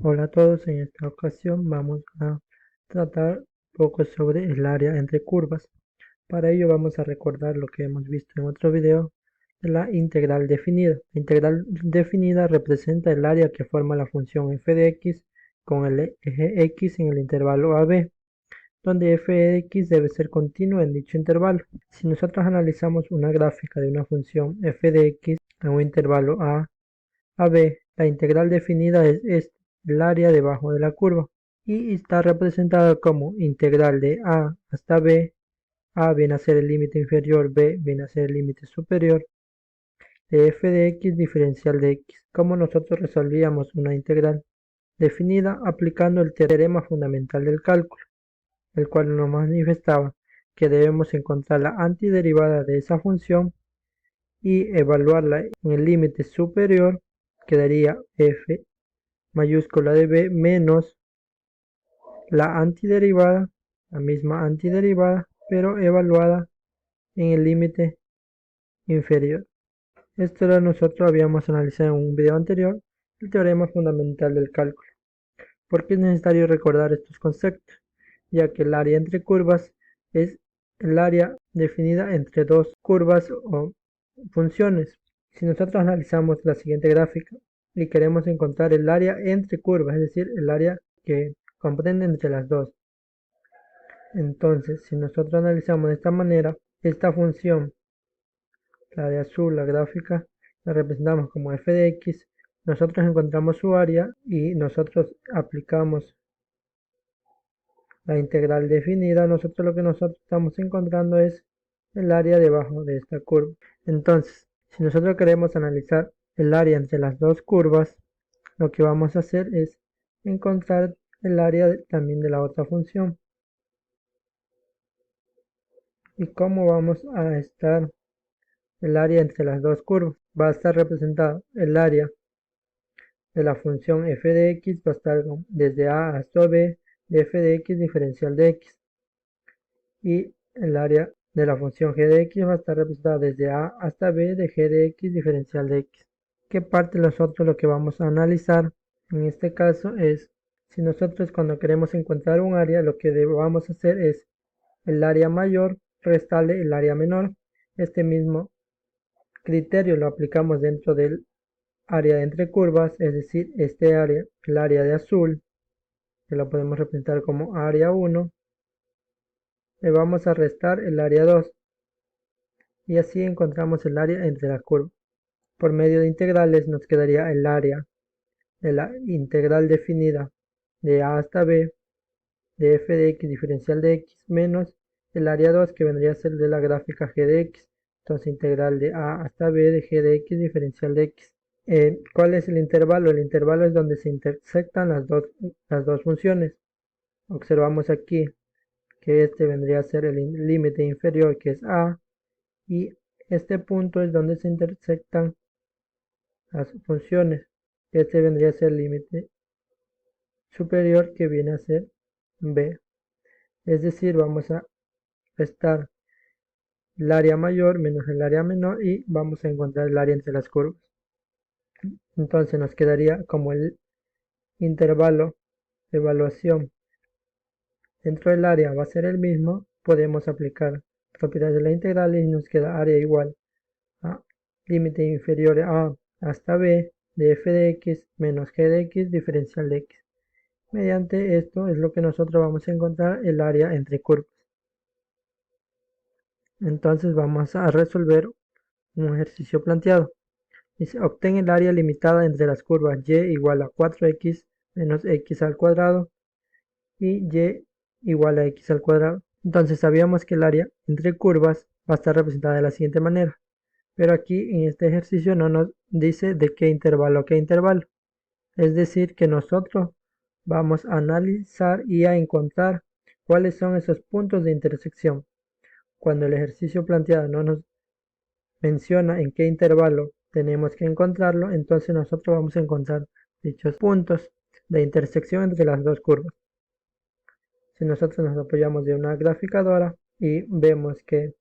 Hola a todos, en esta ocasión vamos a tratar un poco sobre el área entre curvas. Para ello vamos a recordar lo que hemos visto en otro video de la integral definida. La integral definida representa el área que forma la función f de x con el eje x en el intervalo AB, donde f de x debe ser continuo en dicho intervalo. Si nosotros analizamos una gráfica de una función f de x en un intervalo a b, la integral definida es el área debajo de la curva y está representada como integral de a hasta b. A viene a ser el límite inferior, b viene a ser el límite superior de f de x diferencial de x. Como nosotros resolvíamos una integral definida aplicando el teorema fundamental del cálculo, el cual nos manifestaba que debemos encontrar la antiderivada de esa función y evaluarla en el límite superior, quedaría f mayúscula de b menos la antiderivada, la misma antiderivada, pero evaluada en el límite inferior. Esto lo nosotros habíamos analizado en un video anterior, el teorema fundamental del cálculo. ¿Por qué es necesario recordar estos conceptos? Ya que el área entre curvas es el área definida entre dos curvas o funciones. Si nosotros analizamos la siguiente gráfica y queremos encontrar el área entre curvas, es decir, el área que comprende entre las dos. Entonces, si nosotros analizamos de esta manera, esta función, la de azul, la gráfica, la representamos como f de x, nosotros encontramos su área y nosotros aplicamos la integral definida, nosotros lo que nosotros estamos encontrando es el área debajo de esta curva. Entonces, si nosotros queremos analizar el área entre las dos curvas, lo que vamos a hacer es encontrar el área también de la otra función. ¿Y cómo vamos a estar el área entre las dos curvas? Va a estar representado el área de la función f de x, va a estar desde a hasta b de f de x diferencial de x. Y el área de la función g de x va a estar representada desde a hasta b de g de x diferencial de x. ¿Qué parte nosotros lo que vamos a analizar en este caso es si nosotros cuando queremos encontrar un área lo que vamos a hacer es el área mayor restarle el área menor? Este mismo criterio lo aplicamos dentro del área entre curvas, es decir, este área, el área de azul, que lo podemos representar como área 1, le vamos a restar el área 2 y así encontramos el área entre la curva. Por medio de integrales nos quedaría el área de la integral definida de a hasta b de f de x diferencial de x menos el área 2 que vendría a ser de la gráfica g de x. Entonces integral de a hasta b de g de x diferencial de x. ¿Cuál es el intervalo? El intervalo es donde se intersectan las dos funciones. Observamos aquí que este vendría a ser el límite inferior, que es a, y este punto es donde se intersectan las funciones. Este vendría a ser el límite superior, que viene a ser b. Es decir, vamos a restar el área mayor menos el área menor y vamos a encontrar el área entre las curvas. Entonces nos quedaría como el intervalo de evaluación dentro del área va a ser el mismo, podemos aplicar propiedades de la integral y nos queda área igual a límite inferior a hasta b de f de x menos g de x diferencial de x. Mediante esto es lo que nosotros vamos a encontrar el área entre curvas. Entonces vamos a resolver un ejercicio planteado. Dice, obtén el área limitada entre las curvas y igual a 4x menos x al cuadrado y y igual a x al cuadrado. Entonces sabíamos que el área entre curvas va a estar representada de la siguiente manera. Pero aquí en este ejercicio no nos dice de qué intervalo a qué intervalo. Es decir, que nosotros vamos a analizar y a encontrar cuáles son esos puntos de intersección. Cuando el ejercicio planteado no nos menciona en qué intervalo tenemos que encontrarlo, entonces nosotros vamos a encontrar dichos puntos de intersección entre las dos curvas. Si nosotros nos apoyamos de una graficadora y vemos que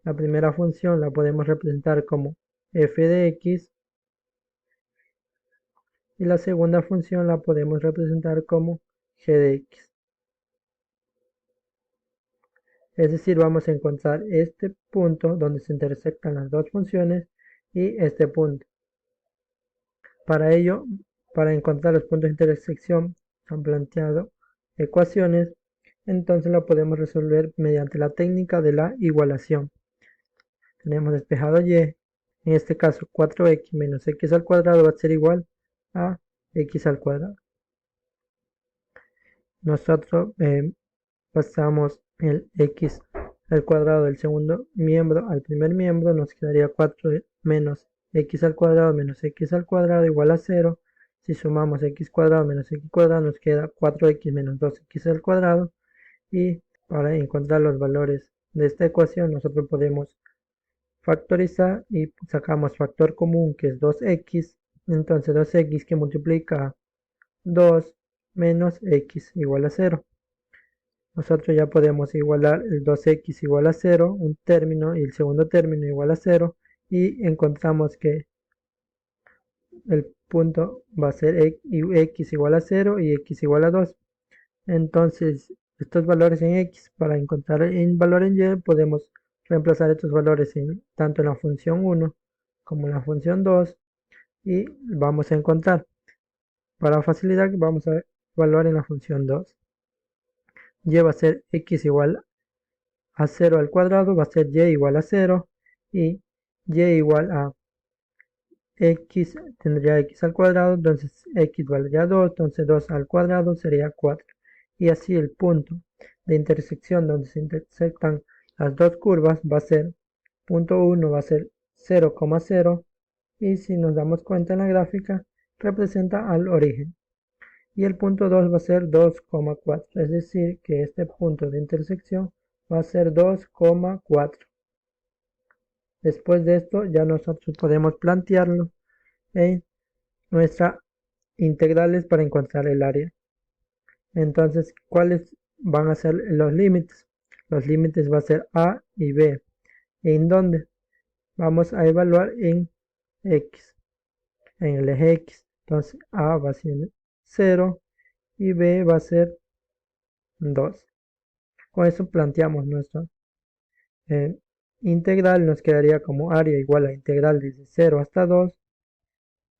la primera función la podemos representar como f de x y la segunda función la podemos representar como g de x. Es decir, vamos a encontrar este punto donde se intersectan las dos funciones y este punto. Para ello, para encontrar los puntos de intersección, se han planteado ecuaciones, entonces la podemos resolver mediante la técnica de la igualación. Tenemos despejado y, en este caso 4x menos x al cuadrado va a ser igual a x al cuadrado. Nosotros pasamos el x al cuadrado del segundo miembro al primer miembro, nos quedaría 4 menos x al cuadrado menos x al cuadrado igual a 0. Si sumamos x cuadrado menos x cuadrado nos queda 4x menos 2x al cuadrado. Y para encontrar los valores de esta ecuación nosotros podemos factorizar y sacamos factor común que es 2x. Entonces 2x que multiplica 2 menos x igual a 0. Nosotros ya podemos igualar el 2x igual a 0, un término, y el segundo término igual a 0, y encontramos que el punto va a ser x igual a 0 y x igual a 2. Entonces, estos valores en x, para encontrar el valor en y, podemos reemplazar estos valores tanto en la función 1 como en la función 2, y vamos a encontrar. Para facilidad vamos a evaluar en la función 2. Y va a ser x igual a 0 al cuadrado, va a ser y igual a 0, y y igual a x tendría x al cuadrado, entonces x valdría 2, entonces 2 al cuadrado sería 4. Y así el punto de intersección donde se intersectan las dos curvas va a ser, punto 1 va a ser 0,0, y si nos damos cuenta en la gráfica, representa al origen. Y el punto 2 va a ser 2,4, es decir, que este punto de intersección va a ser 2,4. Después de esto ya nosotros podemos plantearlo en nuestras integrales para encontrar el área. Entonces, ¿cuáles van a ser los límites? Los límites va a ser a y b. ¿En dónde? Vamos a evaluar en x, en el eje x. Entonces, a va a ser 0 y b va a ser 2. Con eso planteamos nuestra integral. Nos quedaría como área igual a integral desde 0 hasta 2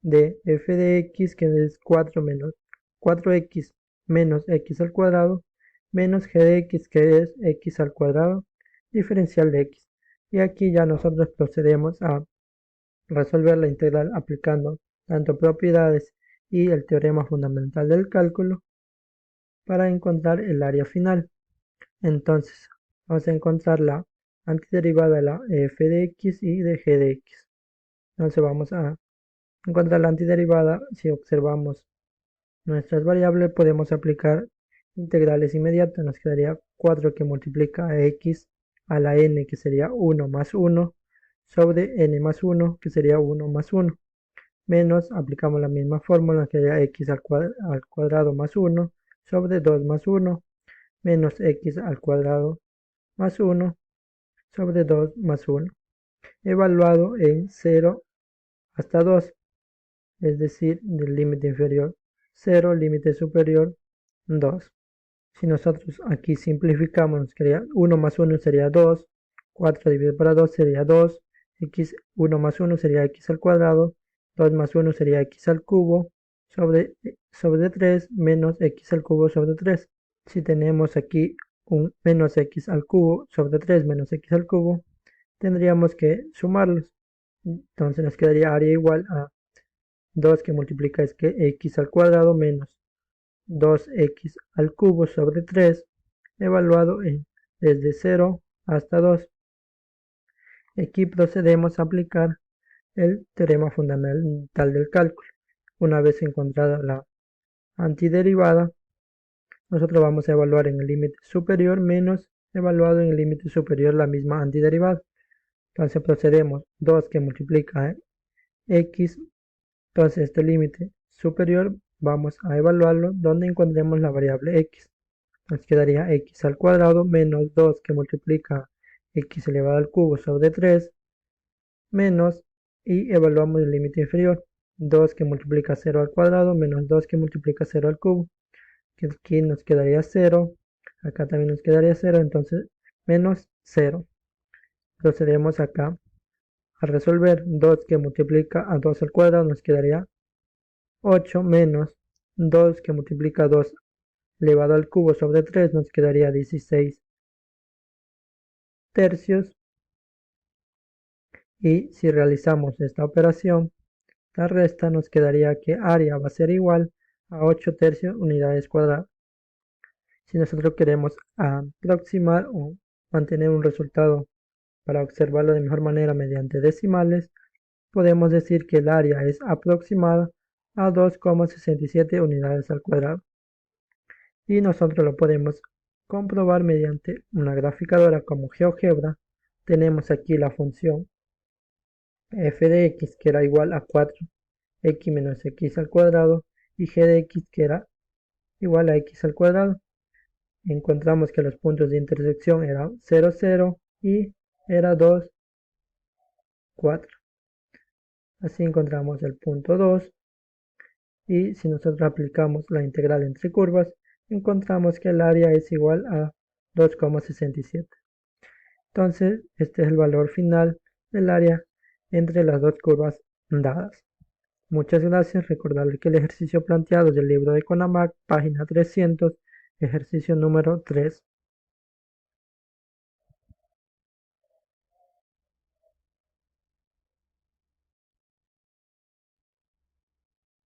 de f de x, que es 4x menos x al cuadrado, menos g de x, que es x al cuadrado, diferencial de x. Y aquí ya nosotros procedemos a resolver la integral aplicando tanto propiedades y el teorema fundamental del cálculo para encontrar el área final. Entonces, vamos a encontrar la antiderivada de la f de x y de g de x. Entonces vamos a encontrar la antiderivada. Si observamos nuestras variables, podemos aplicar integrales inmediatas. Nos quedaría 4 que multiplica a x a la n, que sería 1 más 1, sobre n más 1, que sería 1 más 1. Menos, aplicamos la misma fórmula, que sería x al cuadrado más 1, sobre 2 más 1, menos x al cuadrado más 1, sobre 2 más 1. Evaluado en 0 hasta 2. Es decir, del límite inferior 0, límite superior 2. Si nosotros aquí simplificamos, nos quedaría 1 más 1 sería 2, 4 dividido por 2 sería 2, x, 1 más 1 sería x al cuadrado, 2 más 1 sería x al cubo, sobre 3 menos x al cubo sobre 3. Si tenemos aquí un menos x al cubo sobre 3 menos x al cubo, tendríamos que sumarlos. Entonces nos quedaría área igual a 2 que multiplica es que x al cuadrado menos 2x al cubo sobre 3, evaluado en desde 0 hasta 2. Aquí procedemos a aplicar el teorema fundamental del cálculo. Una vez encontrada la antiderivada, nosotros vamos a evaluar en el límite superior menos evaluado en el límite superior la misma antiderivada. Entonces procedemos 2 que multiplica x. Entonces este límite superior vamos a evaluarlo donde encontremos la variable x. Nos quedaría x al cuadrado menos 2 que multiplica x elevado al cubo sobre 3 menos, y evaluamos el límite inferior. 2 que multiplica 0 al cuadrado menos 2 que multiplica 0 al cubo, que aquí nos quedaría 0, acá también nos quedaría 0, entonces menos 0. Procedemos acá a resolver. 2 que multiplica a 2 al cuadrado nos quedaría 8 menos 2 que multiplica 2 elevado al cubo sobre 3 nos quedaría 16 tercios. Y si realizamos esta operación, la resta nos quedaría que área va a ser igual a 8 tercios unidades cuadradas. Si nosotros queremos aproximar o mantener un resultado para observarlo de mejor manera mediante decimales, podemos decir que el área es aproximada a 2,67 unidades al cuadrado. Y nosotros lo podemos comprobar mediante una graficadora como GeoGebra. Tenemos aquí la función f de x que era igual a 4x menos x al cuadrado y g de x que era igual a x al cuadrado. Encontramos que los puntos de intersección eran 0, 0 y era 2, 4. Así encontramos el punto 2 y si nosotros aplicamos la integral entre curvas, encontramos que el área es igual a 2,67. Entonces, este es el valor final del área entre las dos curvas dadas. Muchas gracias. Recordarles que el ejercicio planteado es del libro de CONAMAC, página 300, ejercicio número 3.